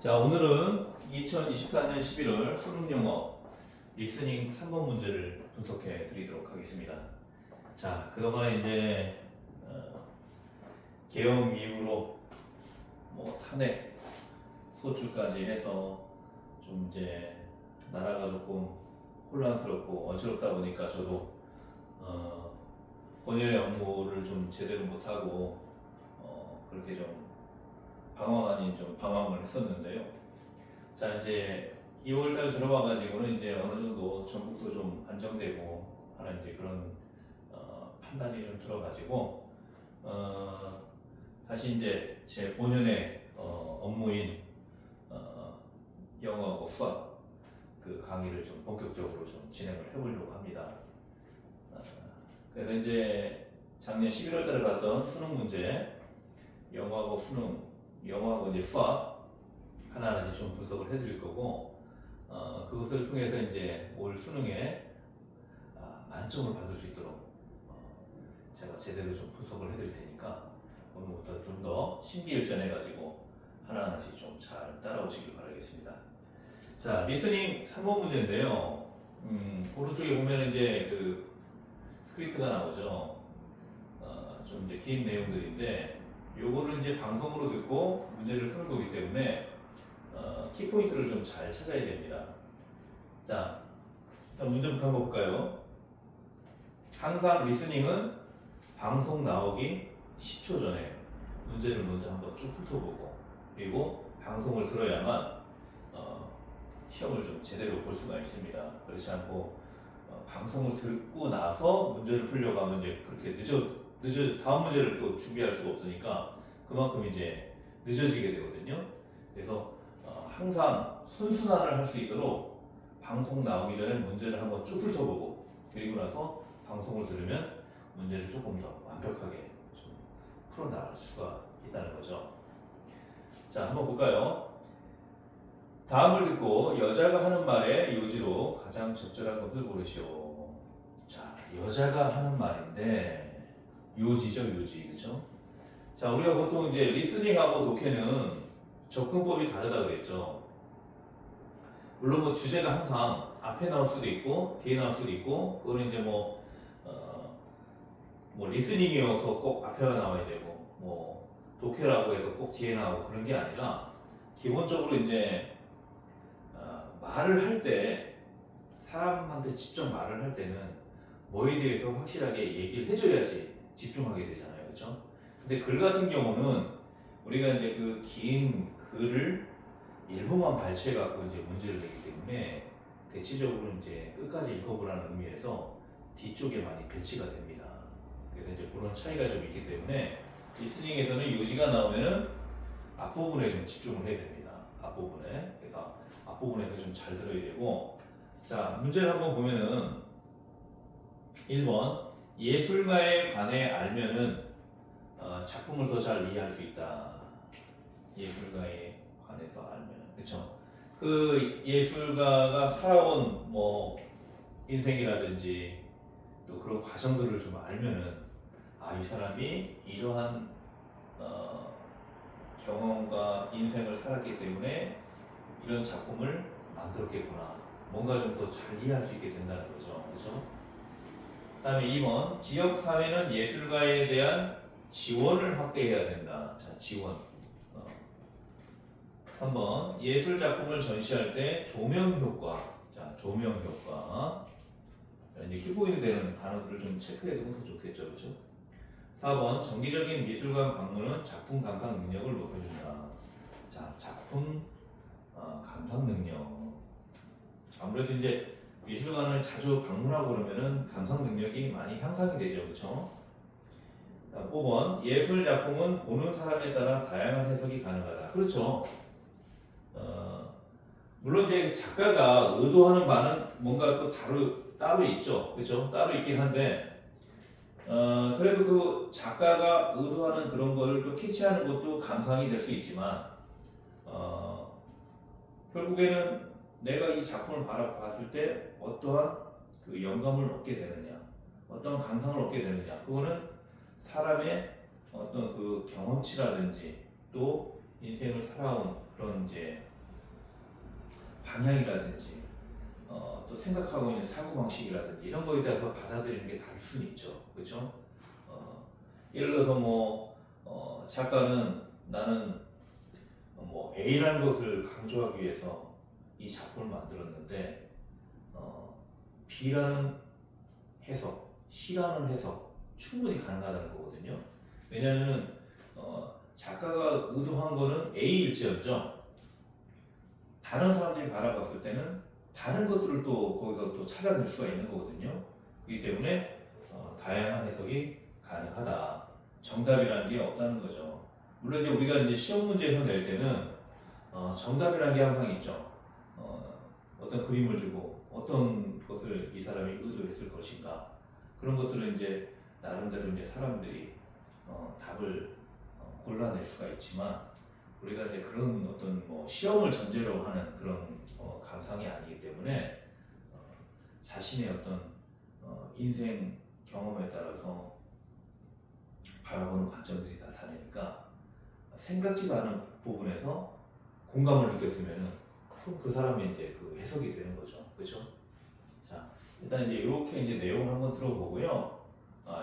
자, 오늘은 2024년 11월 수능 영어 리스닝 3번 문제를 분석해 드리도록 하겠습니다. 자, 그동안에 이제 계엄 이후로 뭐 탄핵, 소추까지 해서 좀 이제 나라가 조금 혼란스럽고 어지럽다 보니까 저도 본연의 업무를 좀 제대로 못하고 그렇게 좀 방황 아닌 좀 방황을 했었는데요. 자, 이제 2월달 들어와가지고는 이제 어느 정도 전국도 좀 안정되고 하는 이제 그런 판단이 좀 들어가지고 다시 이제 제 본연의 업무인 영어하고 수학 그 강의를 좀 본격적으로 좀 진행을 해보려고 합니다. 그래서 이제 작년 11월달에 봤던 수능 문제 영어하고 수능 영어하고 이제 수학 하나하나씩 좀 분석을 해드릴 거고 그것을 통해서 이제 올 수능에 만점을 받을 수 있도록 제가 제대로 좀 분석을 해드릴 테니까 오늘부터 좀 더 심기일전해가지고 하나하나씩 좀 잘 따라오시길 바라겠습니다. 자, 리스닝 3번 문제인데요. 오른쪽에 보면 이제 그 스크립트가 나오죠. 좀 이제 긴 내용들인데 요거를 이제 방송으로 듣고 문제를 푸는 거기 때문에 키포인트를 좀 잘 찾아야 됩니다. 자, 일단 문제부터 한번 볼까요? 항상 리스닝은 방송 나오기 10초 전에 문제를 먼저 한번 쭉 훑어보고 그리고 방송을 들어야만 시험을 좀 제대로 볼 수가 있습니다. 그렇지 않고 방송을 듣고 나서 문제를 풀려고 하면 이제 그렇게 다음 문제를 또 준비할 수가 없으니까 그만큼 이제 늦어지게 되거든요. 그래서 항상 선순환을 할 수 있도록 방송 나오기 전에 문제를 한번 쭉 훑어보고 그리고 나서 방송을 들으면 문제를 조금 더 완벽하게 좀 풀어나갈 수가 있다는 거죠. 자, 한번 볼까요? 다음을 듣고 여자가 하는 말의 요지로 가장 적절한 것을 고르시오. 자, 여자가 하는 말인데 요지죠, 요지, 그렇죠? 자, 우리가 보통 이제 리스닝하고 독해는 접근법이 다르다 그랬죠. 물론 뭐 주제가 항상 앞에 나올 수도 있고 뒤에 나올 수도 있고 그거는 이제 뭐 리스닝이어서 꼭 앞에 나와야 되고 뭐 독해라고 해서 꼭 뒤에 나오고 그런 게 아니라 기본적으로 이제 말을 할 때 사람한테 직접 말을 할 때는 뭐에 대해서 확실하게 얘기를 해줘야지 집중하게 되잖아요, 그렇죠? 근데 글 같은 경우는 우리가 이제 그 긴 글을 일부만 발췌해 갖고 이제 문제를 내기 때문에 대체적으로 이제 끝까지 읽어보라는 의미에서 뒤쪽에 많이 배치가 됩니다. 그래서 이제 그런 차이가 좀 있기 때문에 리스닝에서는 요지가 나오면은 앞부분에 좀 집중을 해야 됩니다. 앞부분에. 그래서 앞부분에서 좀 잘 들어야 되고 자, 문제를 한번 보면은 1번 예술가에 관해 알면은 작품을 더 잘 이해할 수 있다. 예술가에 관해서 알면은 그렇죠. 그 예술가가 살아온 뭐 인생이라든지 또 그런 과정들을 좀 알면은 이 사람이 이러한 경험과 인생을 살았기 때문에 이런 작품을 만들었겠구나. 뭔가 좀 더 잘 이해할 수 있게 된다는 거죠. 그렇죠? 다음에 2번 지역 사회는 예술가에 대한 지원을 확대해야 된다. 자, 지원. 3번 예술 작품을 전시할 때 조명 효과. 자, 조명 효과. 자, 이제 키포인트 되는 단어들을 좀 체크해 두면 더 좋겠죠, 그렇죠? 4번 정기적인 미술관 방문은 작품 감상 능력을 높여준다. 자, 작품 감상 능력. 아무래도 이제 미술관을 자주 방문하고 그러면은 감상 능력이 많이 향상이 되죠, 그렇죠? 5번 예술 작품은 보는 사람에 따라 다양한 해석이 가능하다. 그렇죠. 물론 이제 작가가 의도하는 바는 뭔가 또 따로 있죠, 그렇죠? 따로 있긴 한데 그래도 그 작가가 의도하는 그런 걸 또 캐치하는 것도 감상이 될 수 있지만 결국에는 내가 이 작품을 바라봤을 때 어떠한 그 영감을 얻게 되느냐, 어떤 감상을 얻게 되느냐, 그거는 사람의 어떤 그 경험치라든지 또 인생을 살아온 그런 이제 방향이라든지 또 생각하고 있는 사고방식이라든지 이런 거에 대해서 받아들이는 게 다를 수는 있죠. 그렇죠? 예를 들어서 작가는 나는 A라는 것을 강조하기 위해서 이 작품을 만들었는데 B라는 해석, C라는 해석 충분히 가능하다는 거거든요. 왜냐하면 작가가 의도한 거는 A일지언정 다른 사람들이 바라봤을 때는 다른 것들을 또 거기서 또 찾아낼 수가 있는 거거든요. 그렇기 때문에 다양한 해석이 가능하다. 정답이라는 게 없다는 거죠. 물론 이제 우리가 이제 시험 문제에서 낼 때는 정답이라는 게 항상 있죠. 어떤 그림을 주고 어떤 것을 이 사람이 의도했을 것인가 그런 것들은 이제 나름대로 이제 사람들이 답을 골라낼 수가 있지만 우리가 이제 그런 어떤 시험을 전제로 하는 그런 감상이 아니기 때문에 자신의 어떤 인생 경험에 따라서 바라보는 관점들이 다 다르니까 생각지도 않은 부분에서 공감을 느꼈으면은 그 사람의 이제 그 해석이 되는 거죠. 그렇죠? 자, 일단 이제 이렇게 이제 내용을 한번 들어보고요.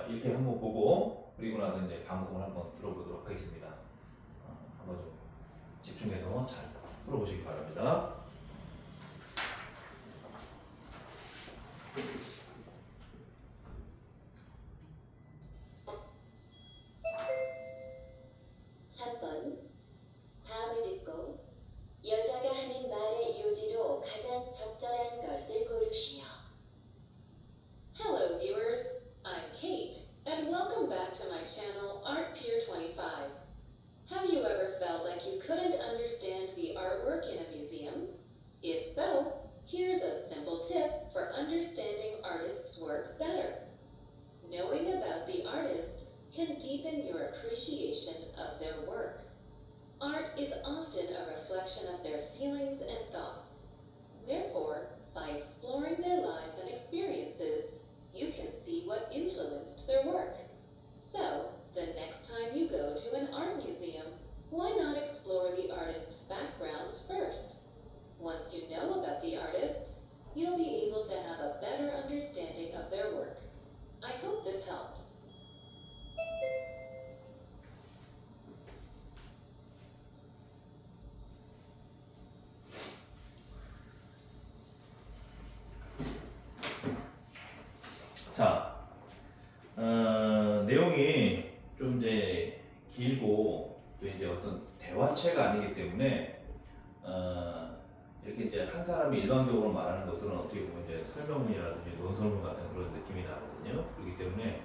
이렇게 한번 보고 그리고 나서 이제 방송을 한번 들어보도록 하겠습니다. 한번 좀 집중해서 잘 풀어보시기 바랍니다. 다음을 듣고 여자가 하는 말의 요지로 가장 적절한 것을 고르시오. Hello viewers, I'm Kate, and welcome back to my channel Art Pier 25. Have you ever felt like you couldn't understand the artwork in a museum? If so, here's a simple tip for understanding artists' work better. Knowing about the artists can deepen your appreciation of their work. Art is often a reflection of their feelings and thoughts. Therefore, by exploring their lives and experiences, you can see what influenced their work. So, the next time you go to an art museum, why not explore the artists' backgrounds first? Once you know about the artists, you'll be able to have a better understanding of their work. I hope this helps. 자, 내용이 좀 이제 길고 또 이제 어떤 대화체가 아니기 때문에 이렇게 이제 한 사람이 일반적으로 말하는 것들은 어떻게 보면 이제 설명문이라든지 논설문 같은 그런 느낌이 나거든요. 그렇기 때문에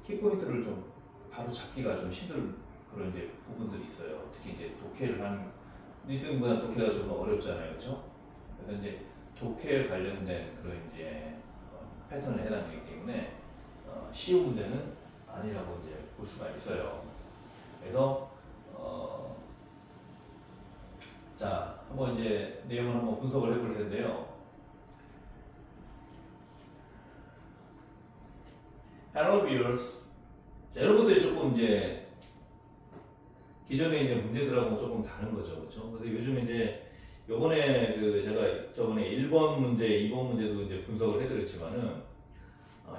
키포인트를 좀 바로 잡기가 좀 힘든 그런 이제 부분들이 있어요. 특히 이제 독해를 한 리스닝보다 독해가 좀 어렵잖아요, 그렇죠? 그래서 이제 독해 관련된 그런 이제 패턴에 해당되기 때문에 쉬운 문제는 아니라고 이제 볼 수가 있어요. 그래서 자, 한번 이제 내용을 한번 분석을 해볼 텐데요. Hello viewers. 자, 이런 것들이 조금 이제 기존에 있는 문제들하고 조금 다른 거죠, 그렇죠? 근데 요즘 이제 요번에 제가 저번에 1번 문제, 2번 문제도 이제 분석을 해드렸지만은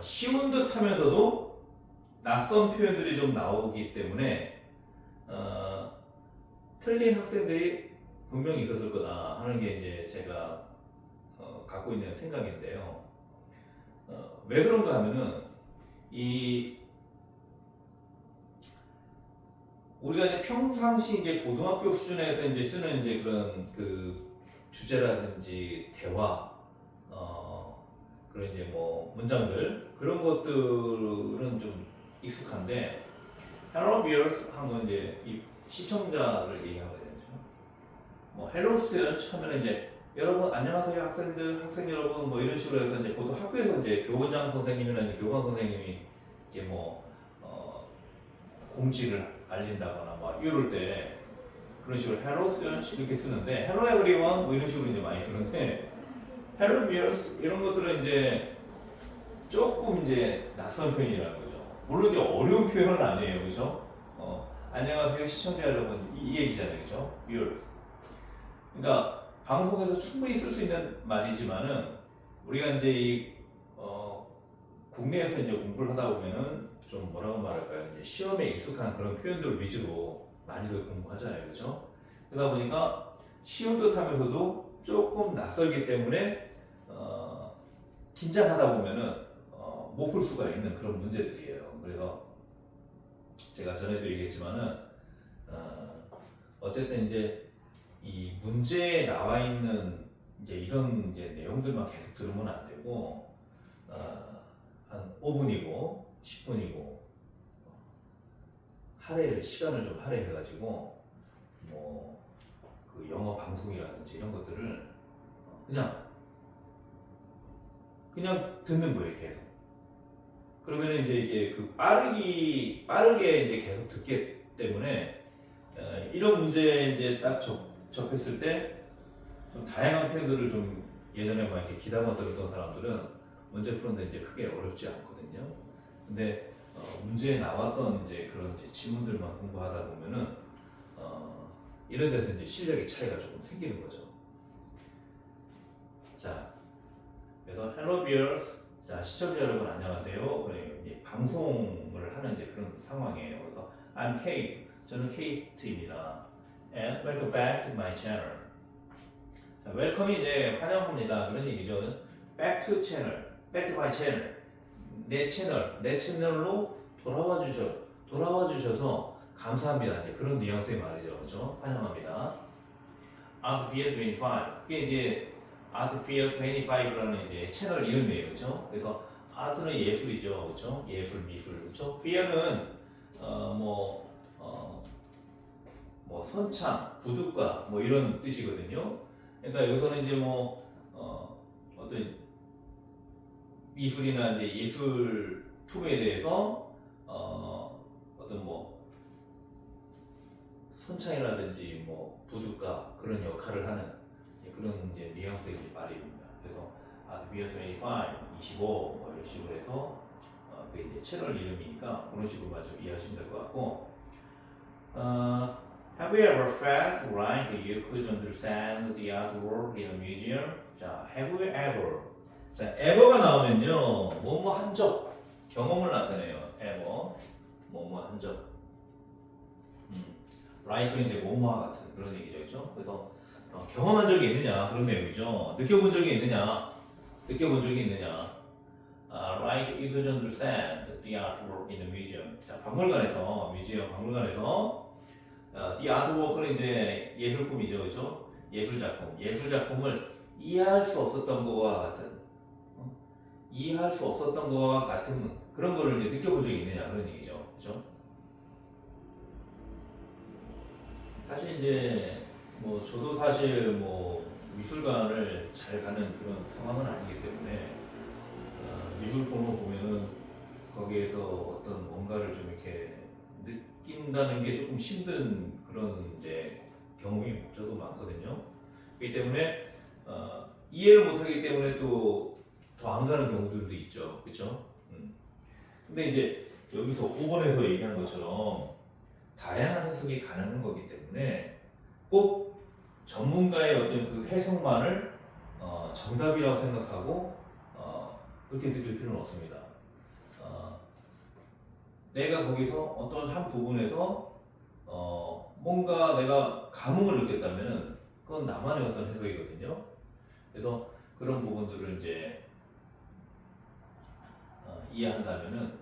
쉬운 듯 하면서도 낯선 표현들이 좀 나오기 때문에 틀린 학생들이 분명히 있었을 거다 하는 게 이제 제가 갖고 있는 생각인데요. 왜 그런가 하면은 우리가 이제 평상시 이제 고등학교 수준에서 이제 쓰는 이제 그런 그 주제라든지 대화, 그런 이제 문장들 그런 것들은 좀 익숙한데 Hello viewers 하면 이제 이 시청자를 얘기하는 거죠. Hello students 하면 이제 여러분 안녕하세요 학생들, 학생 여러분 이런 식으로 해서 이제 보통 학교에서 이제 교장 선생님이나 이제 교관 선생님이 이제 공지를 알린다거나 이럴 때 그런 식으로 Hello students 이렇게 쓰는데 Hello everyone 이런 식으로 이제 많이 쓰는데 Hello viewers 이런 것들은 이제 조금 이제 낯선 표현이라는 거죠. 물론 이제 어려운 표현은 아니에요, 그렇죠? 안녕하세요 시청자 여러분 이 얘기잖아요, 그렇죠? viewers. 그러니까 방송에서 충분히 쓸 수 있는 말이지만은 우리가 이제 국내에서 이제 공부를 하다 보면은 좀 뭐라고 말할까요? 이제 시험에 익숙한 그런 표현들 위주로 많이들 공부하잖아요, 그렇죠? 그러다 보니까 쉬운 듯하면서도 조금 낯설기 때문에 긴장하다 보면은 못 풀 수가 있는 그런 문제들이에요. 그래서 제가 전에도 얘기했지만은 어쨌든 이제 이 문제에 나와 있는 이제 이런 이제 내용들만 계속 들으면 안 되고 한 5분이고 10분이고 시간을 좀 할애해가지고 뭐 그 영어 방송이라든지 이런 것들을 그냥 듣는 거예요, 계속. 그러면 이제 이게 그 빠르게 이제 계속 듣기 때문에 이런 문제에 이제 딱 접했을 때 좀 다양한 표현들을 좀 예전에 막 이렇게 기다려 들었던 사람들은 문제 푸는데 이제 크게 어렵지 않거든요. 근데 문제에 나왔던 이제 그런 이제 지문들만 공부하다 보면은 이런 데서 이제 실력의 차이가 조금 생기는 거죠. 자, 그래서 Hello viewers, 자 시청자 여러분 안녕하세요. 이제 방송을 하는 이제 그런 상황이에요. 그래서 I'm Kate, 저는 Kate입니다. And welcome back to my channel. 자, 웰컴이 이제 환영합니다. 그런 얘기죠. Back to channel, back to my channel. 내 채널로 돌아와 주셔서 감사합니다. 이제 그런 뉘앙스의 말이죠, 그렇죠? 환영합니다. Artfield 25. 그게 이제 Artfield 25라는 이제 채널 이름이에요, 그렇죠? 그래서 아트는 예술이죠, 그렇죠? 예술, 미술, 그렇죠? Fear는 뭐 선창, 부둣가 뭐 이런 뜻이거든요. 그러니까 여기서는 이제 어떤 미술이나 이제 예술품에 대해서 어떤 뭐 선창이라든지 뭐 부둣가 그런 역할을 하는 그런 이제 뉘앙스의 말입니다. 그래서 아트비어 25 뭐 이런 식으로 해서 그게 이제 채널 이름이니까 그런 식으로 좀 이해하시면 될 것 같고. Have you ever felt like you could understand the artwork in a museum? 자, have you ever? 자, ever가 나오면요, 뭐뭐 한 적, 경험을 나타내요. ever, 뭐뭐 한 적. like는 이제 뭐뭐와 같은 그런 얘기죠, 그렇죠? 그래서 경험한 적이 있느냐 그런 내용이죠. 느껴본 적이 있느냐, like you could understand the artwork in the museum. 자, 박물관에서 the artwork는 이제 예술품이죠, 그렇죠? 예술작품을 이해할 수 없었던 것과 같은 그런 거를 이제 느껴본 적이 있느냐 그런 얘기죠, 그렇죠? 사실 이제 저도 사실 미술관을 잘 가는 그런 상황은 아니기 때문에 미술품을 보면은 거기에서 어떤 뭔가를 좀 이렇게 느낀다는 게 조금 힘든 그런 이제 경험이 저도 많거든요. 그렇기 때문에 이해를 못하기 때문에 또 더 안 가는 경우들도 있죠, 그렇죠? 근데 이제 여기서 5번에서 얘기한 것처럼 다양한 해석이 가능한 거기 때문에 꼭 전문가의 어떤 그 해석만을 정답이라고 생각하고 그렇게 느낄 필요는 없습니다. 내가 거기서 어떤 한 부분에서 뭔가 내가 감흥을 느꼈다면은 그건 나만의 어떤 해석이거든요. 그래서 그런 부분들을 이제 이해한다면은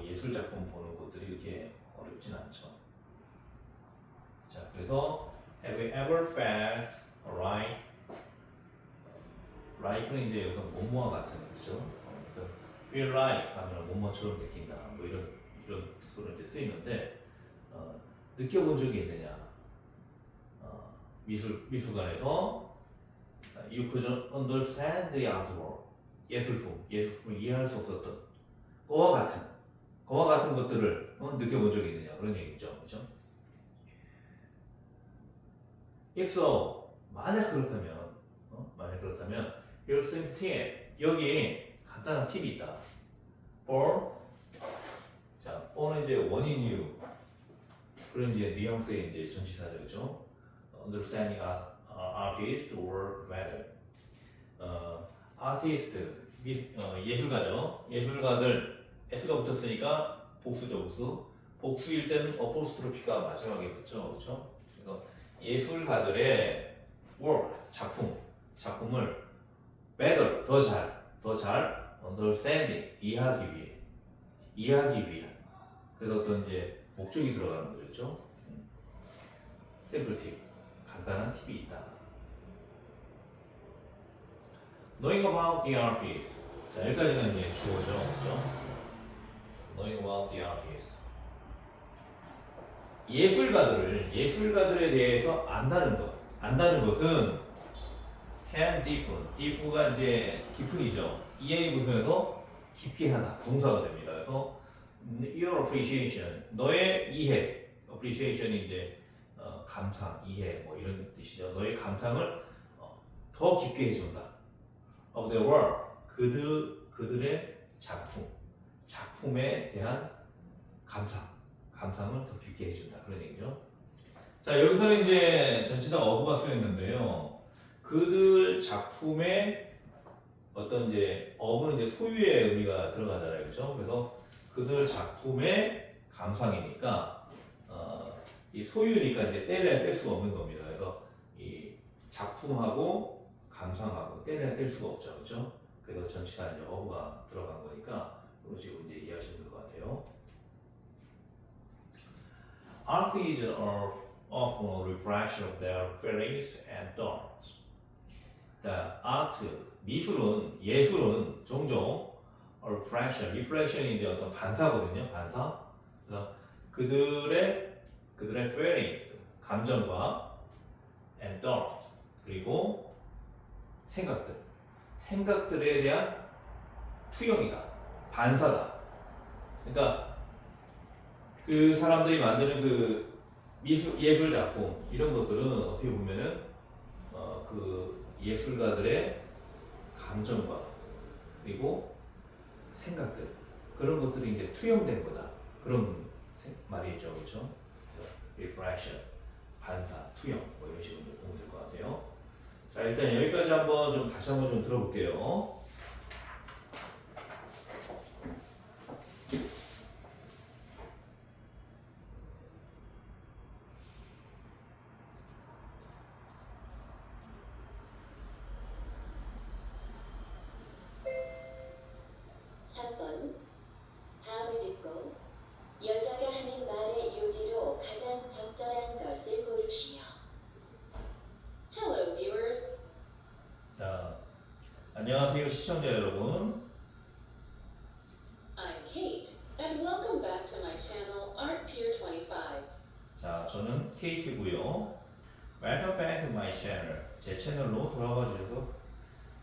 예술 작품 보는 것들이 이렇게 어렵진 않죠. 자, 그래서 have you ever felt like는 이제 여기서 뭐뭐와 같은 거죠. feel like 하면 뭐뭐처럼 느낀다. 뭐 이런 뜻으로 이제 쓰이는데 느껴본 적이 있느냐? 미술관에서 you could understand the artwork. 예술품을 이해할 수 없었던 그와 같은 것들을 느껴본 적이 있느냐 그런 얘기죠, 그렇죠? If so, 만약 그렇다면 here's some tip. 여기 간단한 팁이 있다. for는 이제 원인 이유 그런 이제 뉘앙스의 이제 전치사죠, 그렇죠? Understanding artist work better. 아티스트, 예술가죠. 예술가들 S가 붙었으니까 복수죠, 복수. 복수일 때는 어포스트로피가 마지막에 붙죠, 그렇죠? 그래서 예술가들의 work, 작품을 better, 더 잘 understanding, 이해하기 위해. 그래서 어떤 이제 목적이 들어가는 거죠, 그렇죠? simple tip, 간단한 팁이 있다. Knowing about the artist. 자, 여기까지는 이제 주어죠, 그렇죠? Knowing about the artist. 예술가들에 대해서 안다는 것은 can deepen가 이제 깊은이죠. EA 붙으면서 깊게 하다, 동사가 됩니다. 그래서 your appreciation, 너의 이해, appreciation이 이제 감상, 이해 뭐 이런 뜻이죠. 너의 감상을 더 깊게 해준다. Of their work, 그들의 작품에 대한 감상을 더 깊게 해준다. 그런 얘기죠. 자, 여기서는 이제 전체 다 어부가 쓰였는데요. 그들 작품의 어떤 이제 어부는 이제 소유의 의미가 들어가잖아요, 그렇죠? 그래서 그들 작품의 감상이니까 이 소유니까 이제 떼려야 뗄 수가 없는 겁니다. 그래서 이 작품하고 감상하고 떼려야 뗄 수가 없죠, 그렇죠? 그래서 전체 다 이제 어부가 들어간 거니까 그런 식으로 이제 이해하시면 될 것 같아요. Art is often a reflection of their feelings and thoughts. 자, 아트, 예술은 종종 reflection이 이제 어떤 반사거든요, 반사. 그래서 그들의 feelings, 감정과 and thoughts, 그리고 생각들에 대한 투영이다, 반사다. 그러니까 그 사람들이 만드는 그 예술 작품 이런 것들은 어떻게 보면은 그 예술가들의 감정과 그리고 생각들 그런 것들이 이제 투영된 거다, 그런 말이죠, 그렇죠? reflection, 반사, 투영 뭐 이런 식으로 보면 될 것 같아요. 자, 일단 여기까지 다시 한번 좀 들어볼게요. 3번. 다음을 듣고 여자가 하는 말의 요지로 가장 적절한 것을 고르시오. Hello, viewers. 자, 안녕하세요 시청자 여러분. I'm Kate, and welcome back to my channel ArtPeer25. 자, 저는 케이트고요. Welcome back to my channel. 제 채널로 돌아와 주셔서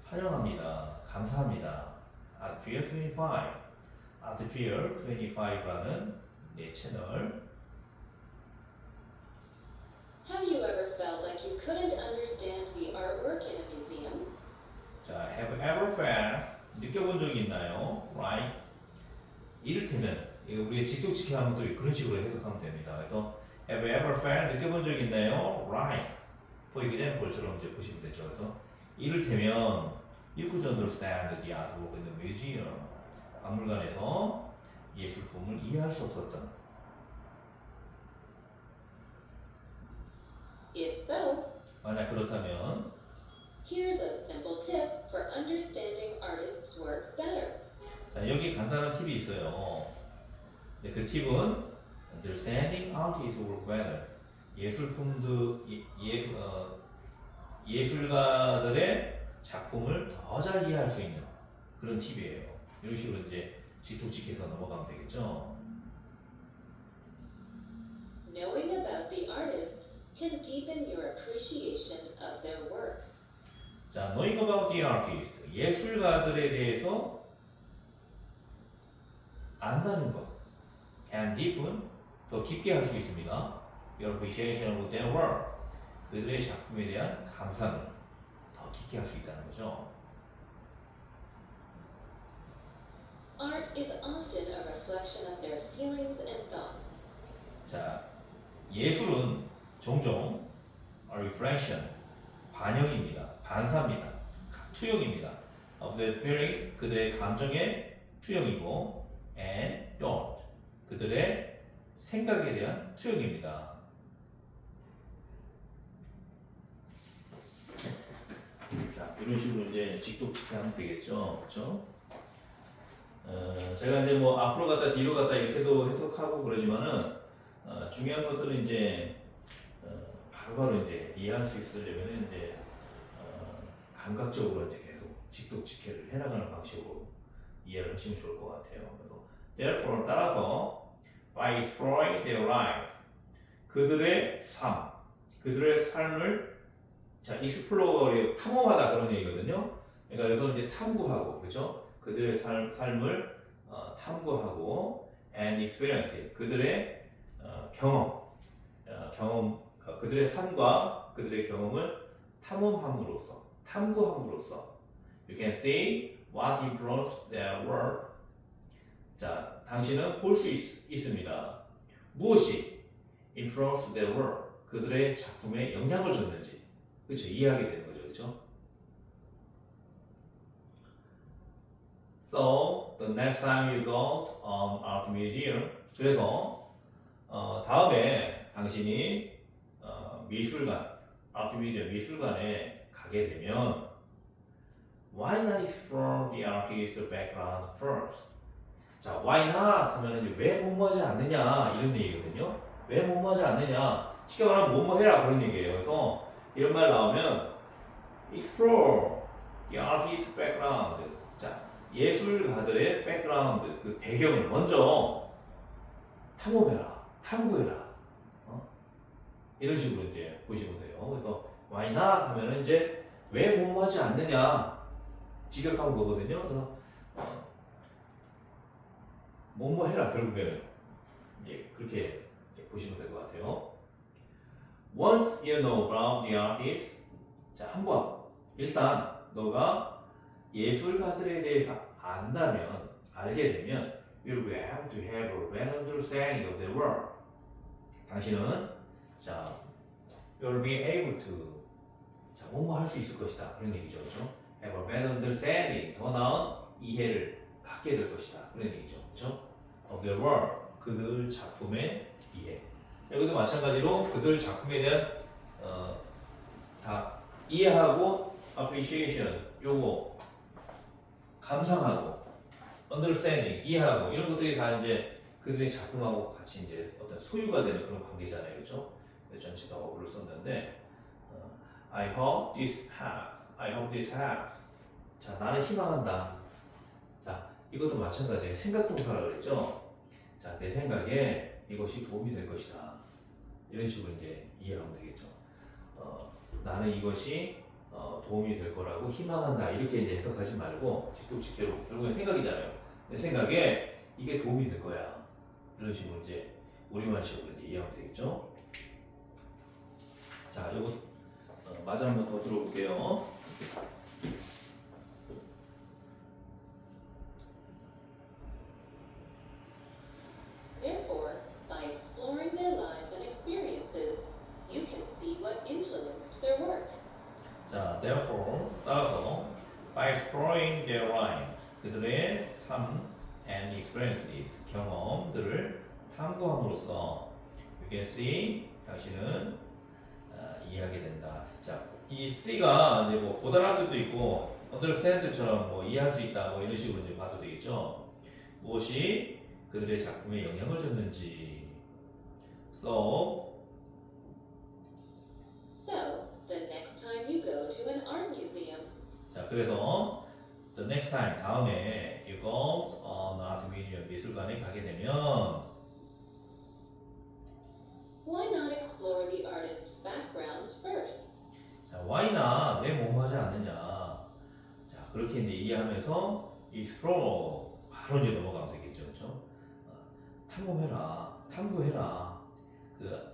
환영합니다. 감사합니다. ArtPeer25라는 내 채널. Have you ever felt like you couldn't understand the artwork in a museum? 자, have ever felt 느껴본 적이 있나요? Right? 이를테면 우리의 직독직해 하면 또 그런 식으로 해석하면 됩니다. 그래서 have ever felt 느껴본 적이 있나요? Right? For example처럼 이제 보시면 되죠. 그래서 이를테면 you could understand the artwork in the museum. 박물관에서 예술품을 이해할 수 없었던. If so, 만약 그렇다면 here's a simple tip for understanding artists' work better. 자, 여기 간단한 팁이 있어요. 네, 그 팁은 understanding artists work better. 예술가들의 작품을 더 잘 이해할 수 있는 그런 팁이에요. 이런 식으로 이제 직독직해서 넘어가면 되겠죠. Knowing about the artists can deepen your appreciation of their work. 자, knowing about the artist, 예술가들에 대해서 안다는 것, can deepen, 더 깊게 할 수 있습니다. Your appreciation of their work, 그들의 작품에 대한 감상을 더 깊게 할 수 있다는 거죠. Art is often a reflection of their feelings and thoughts. 자, 예술은 종종 a reflection, 반영입니다. 반사입니다. 투영입니다. of their feelings 그들의 감정의 투영이고 and don't 그들의 생각에 대한 투영입니다. 자, 이런 식으로 이제 직독직하면 되겠죠, 그렇죠? 제가 이제 뭐 앞으로 갔다 뒤로 갔다 이렇게도 해석하고 그러지만은 중요한 것들은 이제 바로바로 이제 이해할 수 있으려면 이제 감각적으로 이제 계속 직독직해를 해나가는 방식으로 이해를 하시면 좋을 것 같아요. 그래서 therefore 따라서 by exploring their life 그들의 삶, 그들의 삶을 자 explore 탐험하다 그런 얘기거든요. 그러니까 여기서 이제 탐구하고 그렇죠? 그들의 삶을 탐구하고 and experience 그들의 경험 그들의 삶과 그들의 경험을 탐구함으로써 you can see what influenced their work 자 당신은 볼 수 있습니다. 무엇이 influenced their work 그들의 작품에 영향을 줬는지 그렇죠 이해하게 되는 거죠 그렇죠. So the next time you go art museum 그래서 다음에 당신이 미술관 art museum 미술관에 가게 되면 why not explore the artist's background first? 자 why not 하면은 왜 못마지 않느냐 이런 얘기거든요. 왜 못마지 않느냐 쉽게 말하면 뭐뭐 해라 그런 얘기예요. 그래서 이런 말 나오면 explore the artist's background 자 예술가들의 백그라운드 그 배경을 먼저 탐험해라 탐구해라 이런 식으로 이제 보시면 돼요. 그래서 why not 하면은 이제 왜 못마지 않느냐 직역한 거거든요. 그래서 뭐뭐 해라 결국에는 이제 그렇게 보시면 될 것 같아요. Once you know about the artist 자 한번 일단 너가 예술가들에 대해서 안다면 알게 되면 you will have to have a better understanding of their work. 당신은 자 you'll be able to 자 뭐뭐 할 수 있을 것이다 그런 얘기죠, 그렇죠? Have a better understanding 더 나은 이해를 갖게 될 것이다 그런 얘기죠, 그렇죠? Of their work 그들 작품의 이해. 여기도 마찬가지로 그들 작품에 대한 다 이해하고 appreciation 요거 감상하고 understanding 이해하고 이런 것들이 다 이제 그들의 작품하고 같이 이제 어떤 소유가 되는 그런 관계잖아요, 그렇죠? 전치사 어구를 썼는데 I hope this helps. 자, 나는 희망한다. 자, 이것도 마찬가지예요. 생각 동사라고 그랬죠? 자, 내 생각에 이것이 도움이 될 것이다. 이런 식으로 이제 이해하면 되겠죠. 나는 이것이 도움이 될 거라고 희망한다. 이렇게 이제 해석하지 말고 직독직해로 결국엔 생각이잖아요. 내 생각에 이게 도움이 될 거야. 이런 식으로 이제 우리말식으로 이제 이해하면 되겠죠. 자, 이거 마저 한번 더 들어볼게요. Therefore, by exploring their lives and experiences, you can see what influenced their work. 자, therefore 따라서 by exploring their lives 그들의 삶 and experiences 경험들을 탐구함으로써 you can see 당신은 이해하게 된다. 자, 이 C가 이제 뭐 보다라는 뜻도 있고 understand처럼 뭐 이해할 수 있다 뭐 이런 식으로 이제 봐도 되겠죠. 무엇이 그들의 작품에 영향을 줬는지. So the next time you go to an art museum, 자, 그래서 the next time 다음에 you go on art museum 미술관에 가게 되면 why not explore the artist's backgrounds first? 자, why not 왜 못하지 않느냐. 자, 그렇게 이제 이해하면서 explore 바로 이제 넘어가면 되겠죠, 그렇죠? 탐험해라, 탐구해라. 그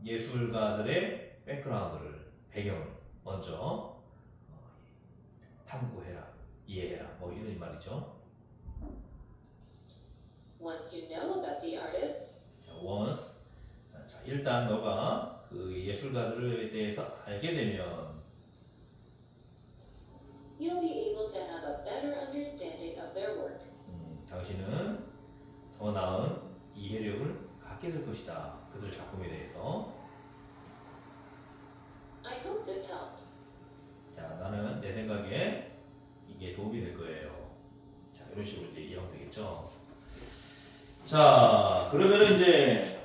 예술가들의 백그라운드를 배경을 먼저 탐구해라, 이해해라, 뭐 이런 말이죠. Once you know about the artists, 자, once 자, 일단 너가 그 예술가들에 대해서 알게 되면 you'll be able to have a better understanding of their work. 당신은 더 나은 이해력을 갖게 될 것이다. 그들 작품에 대해서. I hope this helps. 자, 나는 내 생각에 이게 도움이 될 거예요. 자, 이런 식으로 이제 이해하면 되겠죠. 자, 그러면은 이제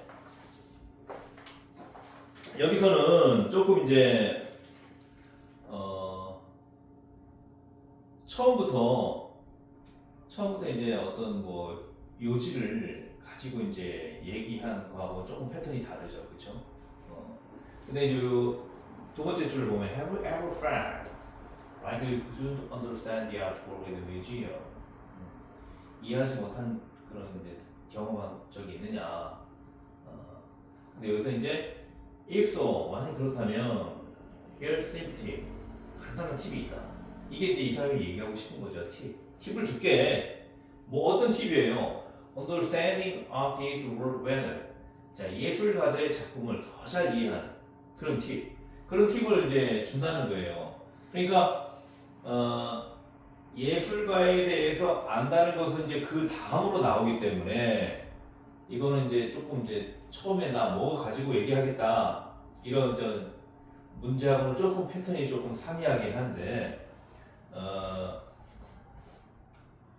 여기서는 조금 이제 처음부터 이제 어떤 뭐 요지를 가지고 이제 얘기한 거하고 조금 패턴이 다르죠, 그렇죠? 근데 이제 두 번째 줄을 보면 have you ever found like you couldn't understand the artwork in the museum? 이해하지 못한 그런 이제 경험한 적이 있느냐? 근데 여기서 이제 if so, 만약 그렇다면 here's simple tip, 간단한 팁이 있다. 이게 이제 이 사람이 얘기하고 싶은 거죠. 팁을 줄게. 뭐 어떤 팁이에요? Understanding artist's work better. 자, 예술가들의 작품을 더 잘 이해하는 그런 팁. 그런 팁을 이제 준다는 거예요. 그러니까 예술가에 대해서 안다는 것은 이제 그 다음으로 나오기 때문에 이거는 이제 조금 이제 처음에 나 뭐 가지고 얘기하겠다 이런 전 문제하고는 조금 패턴이 조금 상이하긴 한데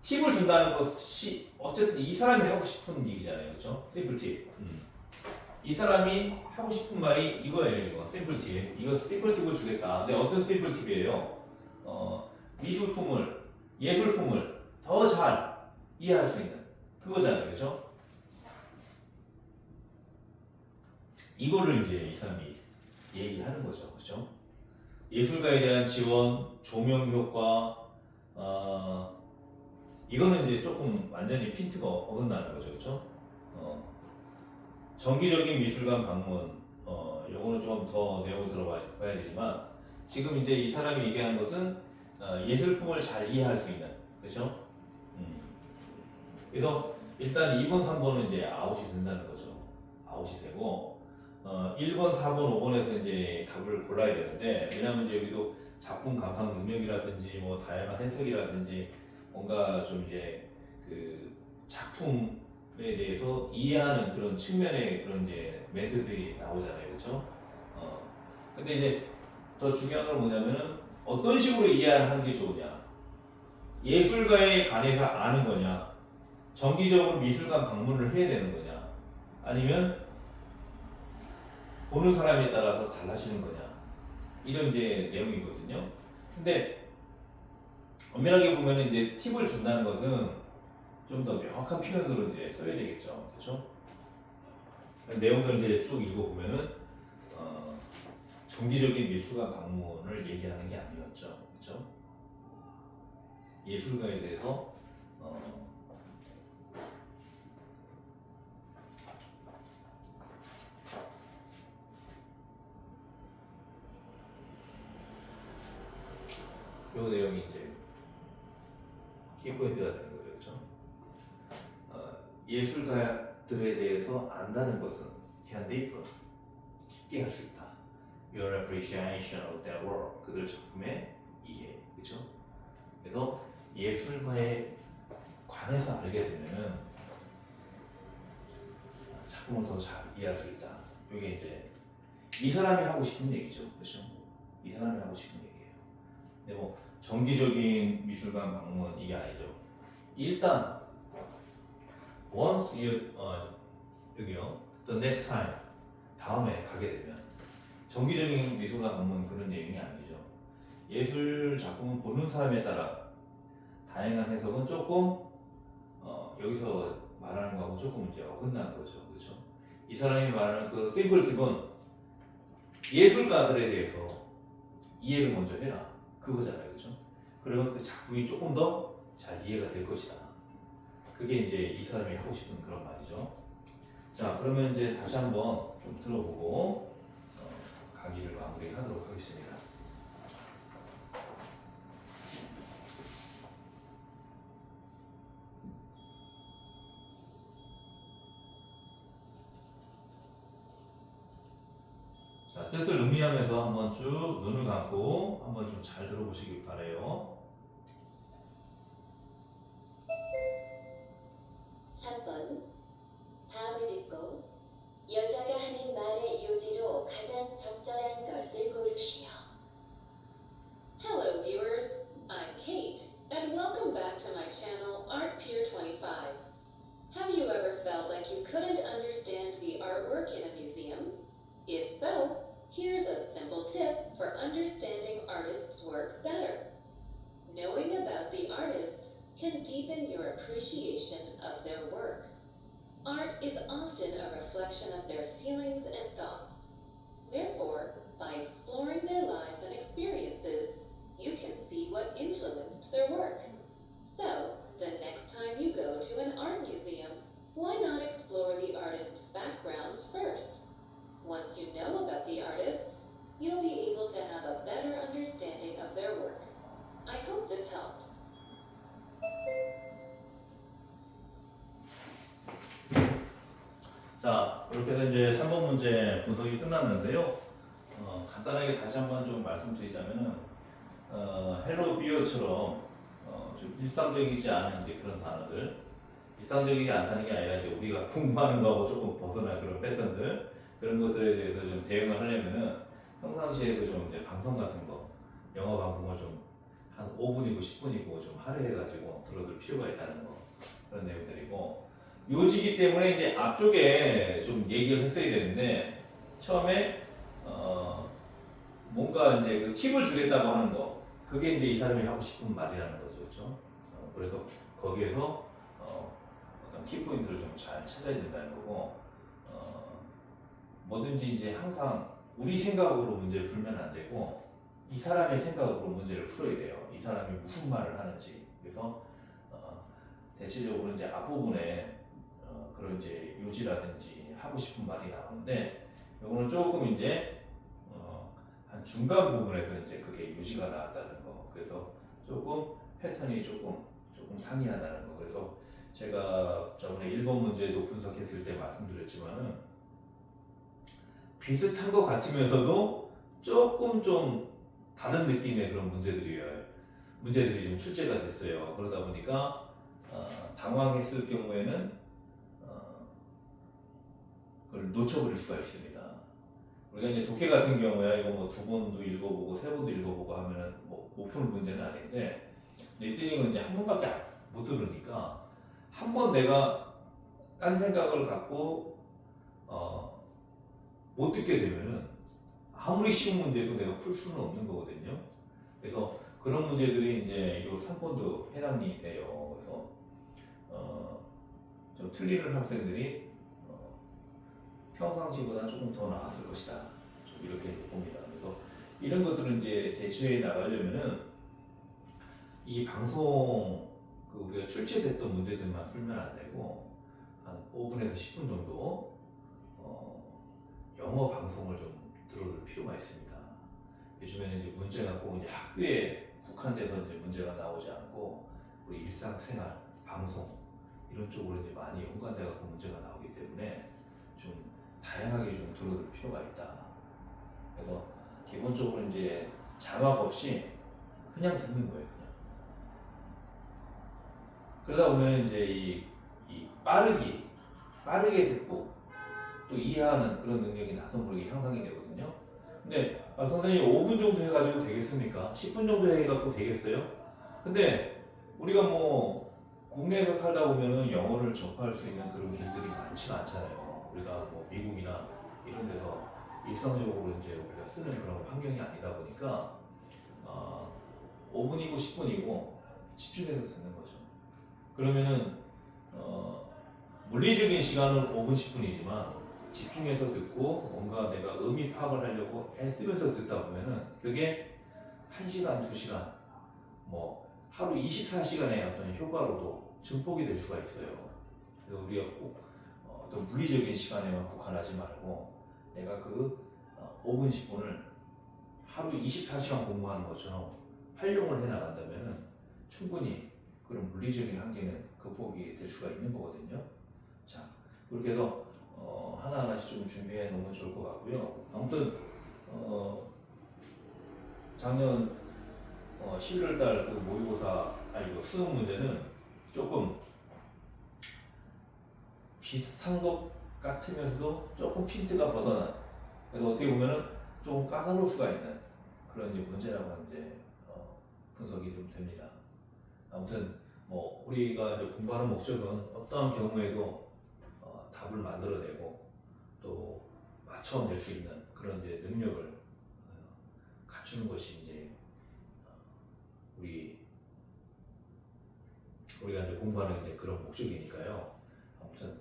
팁을 준다는 것이 어쨌든 이 사람이 하고 싶은 얘기잖아요, 그렇죠? 심플 팁. 이 사람이 하고 싶은 말이 이거예요, 이거 심플 팁. 이거 심플 팁을 주겠다. 근데 어떤 심플 팁이에요? 미술품을, 예술품을 더 잘 이해할 수 있는 그거잖아요, 그렇죠? 이거를 이제 이 사람이 얘기하는 거죠, 그렇죠? 예술가에 대한 지원, 조명 효과, 이거는 이제 조금 완전히 핀트가 어긋나는 거죠, 그렇죠? 정기적인 미술관 방문, 요거는 좀 더 내용을 들어봐야 되지만 지금 이제 이 사람이 얘기하는 것은 예술품을 잘 이해할 수 있는, 그렇죠? 그래서 일단 2번, 3번은 이제 아웃이 된다는 거죠. 아웃이 되고 1번, 4번, 5번에서 이제 답을 골라야 되는데 왜냐하면 이제 여기도 작품 감상 능력이라든지 뭐 다양한 해석이라든지 뭔가 좀 이제 그 작품에 대해서 이해하는 그런 측면의 그런 이제 멘트들이 나오잖아요, 그렇죠? 근데 이제 더 중요한 건 뭐냐면은 어떤 식으로 이해하는 게 좋으냐? 예술가에 관해서 아는 거냐? 정기적으로 미술관 방문을 해야 되는 거냐? 아니면 보는 사람에 따라서 달라지는 거냐? 이런 이제 내용이거든요. 근데 엄밀하게 보면 이제 팁을 준다는 것은 좀 더 명확한 표현으로 이제 써야 되겠죠, 그렇죠? 내용들 이제 쭉 읽어보면은 정기적인 미술관 방문을 얘기하는 게 아니었죠, 그렇죠? 예술가에 대해서 요 내용이 이제 키포인트가 되는 거죠, 그렇죠? 예술가들에 대해서 안다는 것은 can differ, 깊게 할 수 있다. Your appreciation of their work, 그들 작품의 이해, 그렇죠? 그래서 예술가에 관해서 알게 되면은 작품을 더 잘 이해할 수 있다. 이게 이제 이 사람이 하고 싶은 얘기죠, 그렇죠? 이 사람이 하고 싶은 얘기예요. 근데 뭐 정기적인 미술관 방문 이게 아니죠. 일단 once you 여기요, the next time, 다음에 가게 되면 정기적인 미술관 방문 그런 내용이 아니죠. 예술 작품은 보는 사람에 따라 다양한 해석은 조금 여기서 말하는 거하고 조금 이제 어긋나는 거죠, 그렇죠? 이 사람이 말하는 그 심플 팁은 예술가들에 대해서 이해를 먼저 해라, 그거잖아요, 그렇죠? 그러면 그 작품이 조금 더 잘 이해가 될 것이다. 그게 이제 이 사람이 하고 싶은 그런 말이죠. 자, 그러면 이제 다시 한번 좀 들어보고 강의를 마무리하도록 하겠습니다. 자, 뜻을 음미하면서 한번 쭉 눈을 감고 한번 좀 잘 들어보시길 바래요. tip for understanding artists' work better. Knowing about the artists can deepen your appreciation of their work. Art is often a reflection of their feelings and thoughts. Therefore, by exploring their lives and experiences, you can see what influenced their work. So, the next time you go to an art museum, why not explore the artists' backgrounds first? Once you know about the artists, you'll be able to have a better understanding of their work. I hope this helps. 자, 이렇게 해서 이제 3번 문제 분석이 끝났는데요. 간단하게 다시 한번 좀 말씀드리자면은, 헬로 비어처럼 좀 일상적이지 않은 이제 그런 단어들, 일상적이지 않다는 게 아니라 이제 우리가 공부하는 거하고 조금 벗어난 그런 패턴들, 그런 것들에 대해서 좀 대응을 하려면은 평상시에도 좀 이제 방송 같은 거, 영어 방송을 좀 한 5분이고 10분이고 좀 할애해가지고 들어둘 필요가 있다는 거, 그런 내용들이고, 요지기 때문에 이제 앞쪽에 좀 얘기를 했어야 되는데 처음에 뭔가 이제 그 팁을 주겠다고 하는 거, 그게 이제 이 사람이 하고 싶은 말이라는 거죠, 그렇죠? 그래서 거기에서 어떤 키 포인트를 좀 잘 찾아야 된다는 거고, 뭐든지 이제 항상 우리 생각으로 문제를 풀면 안 되고 이 사람의 생각으로 문제를 풀어야 돼요. 이 사람이 무슨 말을 하는지. 그래서 대체적으로 이제 앞부분에 그런 이제 요지라든지 하고 싶은 말이 나오는데, 요거는 조금 이제 한 중간 부분에서 이제 그게 요지가 나왔다는 거. 그래서 조금 패턴이 조금 상이하다는 거. 그래서 제가 저번에 1번 문제에도 분석했을 때 말씀드렸지만은 비슷한 것 같으면서도 조금 좀 다른 느낌의 그런 문제들이 좀 출제가 됐어요. 그러다 보니까 당황했을 경우에는 그걸 놓쳐버릴 수가 있습니다. 우리가 이제 독해 같은 경우야 이거 뭐 2번도 읽어보고 3번도 읽어보고 하면은 못 푸는 문제는 아닌데, 리스닝은 이제 한 번밖에 못 들으니까 한 번 내가 딴 생각을 갖고 못 듣게 되면은 아무리 쉬운 문제도 내가 풀 수는 없는 거거든요. 그래서 그런 문제들이 이제 요 3번도 해당이 돼요. 그래서 좀 틀리는 학생들이 평상시보다 조금 더 나았을 것이다. 좀 이렇게 봅니다. 그래서 이런 것들은 이제 대처해 나가려면은 이 방송 우리가 출제됐던 문제들만 풀면 안 되고 한 5분에서 10분 정도 영어 방송을 좀 들어둘 필요가 있습니다. 요즘에는 이제 문제가 꼭 이제 학교에 국한돼서 이제 문제가 나오지 않고 우리 일상생활, 방송 이런 쪽으로 이제 많이 연관돼 갖고 문제가 나오기 때문에 좀 다양하게 좀 들어둘 필요가 있다. 그래서 기본적으로 이제 자막 없이 그냥 듣는 거예요, 그냥. 그러다 보면 이제 이 빠르게 듣고 또 이해하는 그런 능력이 나도 모르게 향상이 되거든요. 근데 선생님 5분 정도 해가지고 되겠습니까? 10분 정도 해갖고 되겠어요? 근데 우리가 뭐 국내에서 살다 보면은 영어를 접할 수 있는 그런 길들이 많지가 않잖아요. 우리가 뭐 미국이나 이런 데서 일상적으로 이제 우리가 쓰는 그런 환경이 아니다 보니까 5분이고 10분이고 집중해서 듣는 거죠. 그러면은 물리적인 시간은 5분 10분이지만 집중해서 듣고 뭔가 내가 의미 파악을 하려고 애쓰면서 듣다 보면은 그게 1시간, 2시간, 뭐 하루 24시간의 어떤 효과로도 증폭이 될 수가 있어요. 그래서 우리가 꼭 어떤 물리적인 시간에만 국한하지 말고 내가 그 5분, 10분을 하루 24시간 공부하는 것처럼 활용을 해 나간다면은 충분히 그런 물리적인 한계는 극복이 될 수가 있는 거거든요. 자, 그렇게 해서 하나하나씩 좀 준비해 놓으면 좋을 것 같고요. 아무튼 작년 11월달 그 모의고사 이거 수능 문제는 조금 비슷한 것 같으면서도 조금 핀트가 벗어난, 그래서 어떻게 보면은 조금 까다로울 수가 있는 그런 이제 문제라고 이제 분석이 좀 됩니다. 아무튼 뭐 우리가 이제 공부하는 목적은 어떠한 경우에도 답을 만들어내고 또 맞춰낼 수 있는 그런 이제 능력을 갖추는 것이 이제 우리가 이제 공부하는 이제 그런 목적이니까요. 아무튼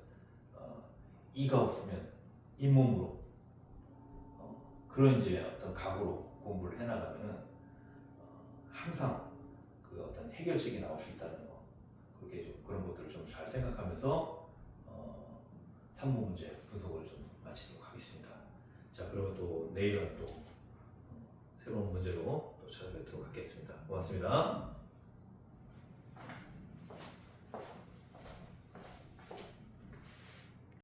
이가 없으면 잇몸으로 그런 이제 어떤 각오로 공부를 해나가면은 항상 그 어떤 해결책이 나올 수 있다는 거, 그렇게 좀 그런 것들을 좀 잘 생각하면서 3부 문제 분석을 좀 마치도록 하겠습니다. 자, 그러면 또 내일은 또 새로운 문제로 또 찾아뵙도록 하겠습니다. 고맙습니다.